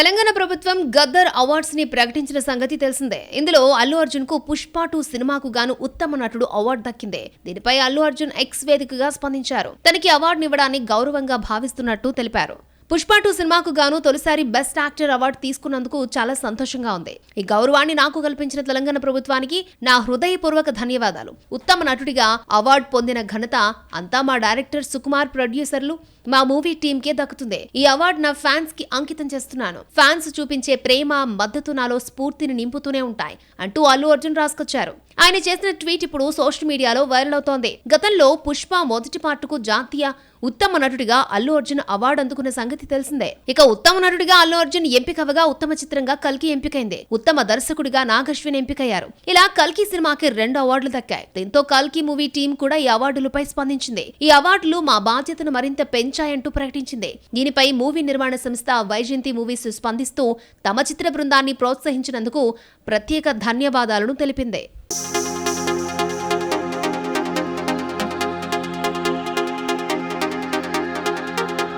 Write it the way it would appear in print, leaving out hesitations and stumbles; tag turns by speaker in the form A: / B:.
A: తెలంగాణ ప్రభుత్వం గద్దర్ అవార్డ్స్ ని ప్రకటించిన సంగతి తెలిసిందే. ఇందులో అల్లు అర్జున్ కు పుష్ప 2 సినిమాకు గాను ఉత్తమ నటుడు అవార్డు దక్కింది. దీనిపై అల్లు అర్జున్ ఎక్స్ వేదికగా స్పందించారు. తనకి అవార్డునివ్వడాన్ని గౌరవంగా భావిస్తున్నట్టు తెలిపారు. పుష్ప 2 సినిమాకు గాను తొలిసారి బెస్ట్ యాక్టర్ అవార్డు తీసుకున్నందుకు చాలా సంతోషంగా ఉంది. ఈ గౌరవాన్ని నాకు కల్పించిన తెలంగాణ ప్రభుత్వానికి నా హృదయపూర్వక ధన్యవాదాలు. ఉత్తమ నటుడిగా అవార్డు పొందిన ఘనత అంతా మా డైరెక్టర్ సుకుమార్, ప్రొడ్యూసర్లు, మా మూవీ టీమ్ కే దక్కుతుంది. ఈ అవార్డు నా ఫ్యాన్స్ కి అంకితం చేస్తున్నాను. ఫ్యాన్స్ చూపించే ప్రేమ, మద్దతు నాలో స్ఫూర్తిని నింపుతూనే ఉంటాయి అంటూ అల్లు అర్జున్ రాసుకొచ్చారు. ఆయన చేసిన ట్వీట్ ఇప్పుడు సోషల్ మీడియాలో వైరల్ అవుతోంది. గతంలో పుష్ప మొదటి పార్టుకు జాతీయ ఉత్తమ నటుడిగా అల్లు అర్జున్ అవార్డు అందుకున్న సంగతి తెలిసిందే. ఇక ఉత్తమ నటుడిగా అల్లు అర్జున్ ఎంపికవగా ఉత్తమ చిత్రంగా కల్కి ఎంపికైంది. ఉత్తమ దర్శకుడిగా నాగశ్విన్ ఎంపికయ్యారు. ఇలా కల్కి సినిమాకి 2 అవార్డులు దక్కాయి. దీంతో కల్కి మూవీ టీం కూడా ఈ అవార్డులపై స్పందించింది. ఈ అవార్డులు మా బాధ్యతను మరింత పెంచాయంటూ ప్రకటించింది. దీనిపై మూవీ నిర్మాణ సంస్థ వైజయంతి మూవీస్ స్పందిస్తూ తమ చిత్ర బృందాన్ని ప్రోత్సహించినందుకు ప్రత్యేక ధన్యవాదాలను తెలిపింది.